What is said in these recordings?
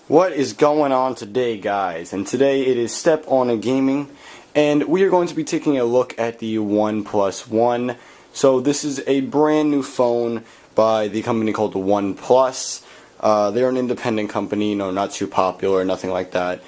What is going on today, guys? And today it is Step on a Gaming, and we are going to be taking a look at the OnePlus One. So this is a brand new phone by the company called OnePlus. They're an independent company, not too popular, nothing like that.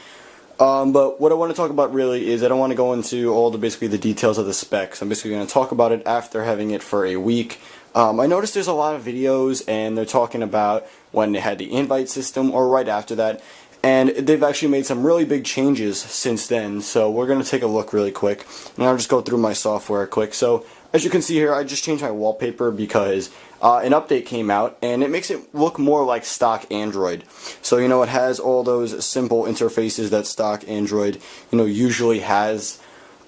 But what I want to talk about really is I don't want to go into all basically the details of the specs. I'm basically going to talk about it after having it for a week. I noticed there's a lot of videos and they're talking about when they had the invite system or right after that, and they've actually made some really big changes since then. So we're going to take a look really quick, and I'll just go through my software quick. So as you can see here, I just changed my wallpaper because an update came out and it makes it look more like stock Android. So it has all those simple interfaces that stock Android usually has.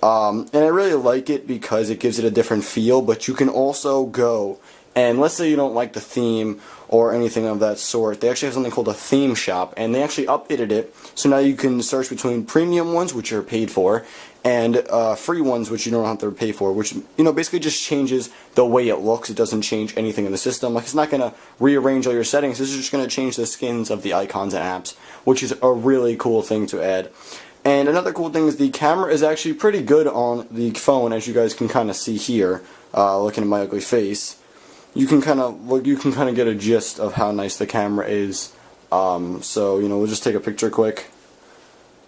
And I really like it because it gives it a different feel, but you can also go and let's say you don't like the theme or anything of that sort. They actually have something called a theme shop, and they actually updated it so now you can search between premium ones, which are paid for, and free ones, which you don't have to pay for, which basically just changes the way it looks. It doesn't change anything in the system. Like, it's not going to rearrange all your settings. This is just going to change the skins of the icons and apps, which is a really cool thing to add. And another cool thing is the camera is actually pretty good on the phone, as you guys can kind of see here, looking at my ugly face. You can kind of get a gist of how nice the camera is. So we'll just take a picture quick,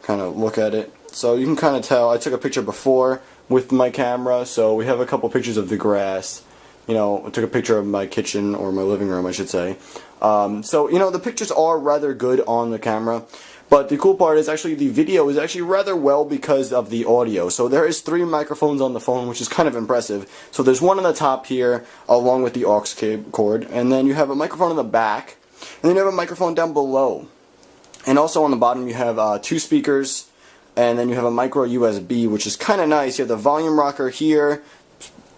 kind of look at it. So you can kind of tell I took a picture before with my camera. So we have a couple pictures of the grass. I took a picture of my kitchen, or my living room, I should say. So the pictures are rather good on the camera. But the cool part is actually the video is actually rather well because of the audio. So there is 3 microphones on the phone, which is kind of impressive. So there's one on the top here, along with the aux cord, and then you have a microphone in the back, and then you have a microphone down below. And also on the bottom you have 2 speakers, and then you have a micro USB, which is kind of nice. You have the volume rocker here,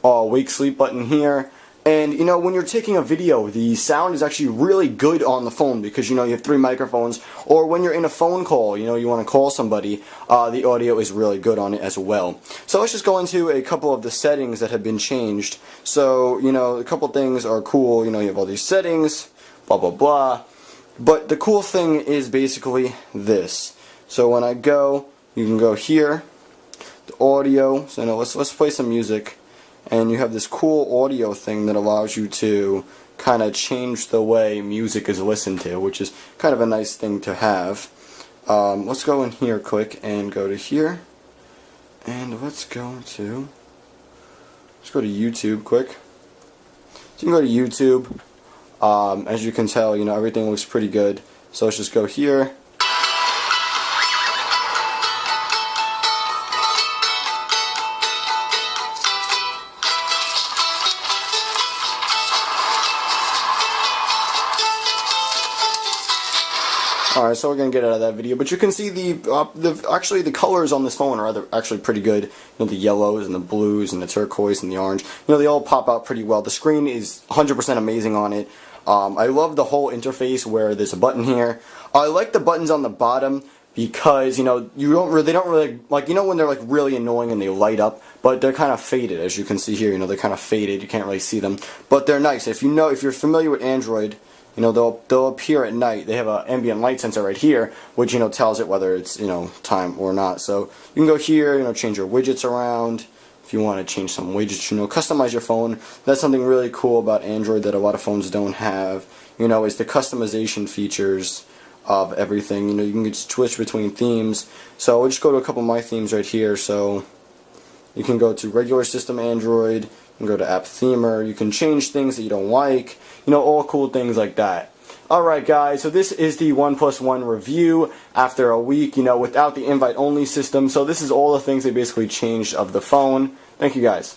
wake sleep button here. And when you're taking a video, the sound is actually really good on the phone because you have 3 microphones. Or when you're in a phone call, you want to call somebody, the audio is really good on it as well. So let's just go into a couple of the settings that have been changed. So a couple things are cool. You have all these settings, blah blah blah. But the cool thing is basically this. So when I go, you can go here, the audio. So let's play some music. And you have this cool audio thing that allows you to kind of change the way music is listened to, which is kind of a nice thing to have. Let's go in here quick and go to here, and let's go to YouTube quick. So you can go to YouTube. As you can tell, everything looks pretty good. So let's just go here. Alright, so we're going to get out of that video, but you can see actually the colors on this phone are actually pretty good. The yellows and the blues and the turquoise and the orange, they all pop out pretty well. The screen is 100% amazing on it. I love the whole interface where there's a button here. I like the buttons on the bottom because they don't really like when they're like really annoying and they light up, but they're kind of faded, as you can see here. They're kind of faded. You can't really see them, but they're nice. If you're familiar with Android, they'll appear at night. They have an ambient light sensor right here, which tells it whether it's time or not. So you can go here, change your widgets around. If you want to change some widgets, customize your phone. That's something really cool about Android that a lot of phones don't have. Is the customization features of everything. You can just switch between themes. So I'll just go to a couple of my themes right here. So you can go to regular system Android. You can go to app themer. You can change things that you don't like. All cool things like that. Alright guys, so this is the OnePlus One review after a week, without the invite only system. So this is all the things they basically changed of the phone. Thank you guys.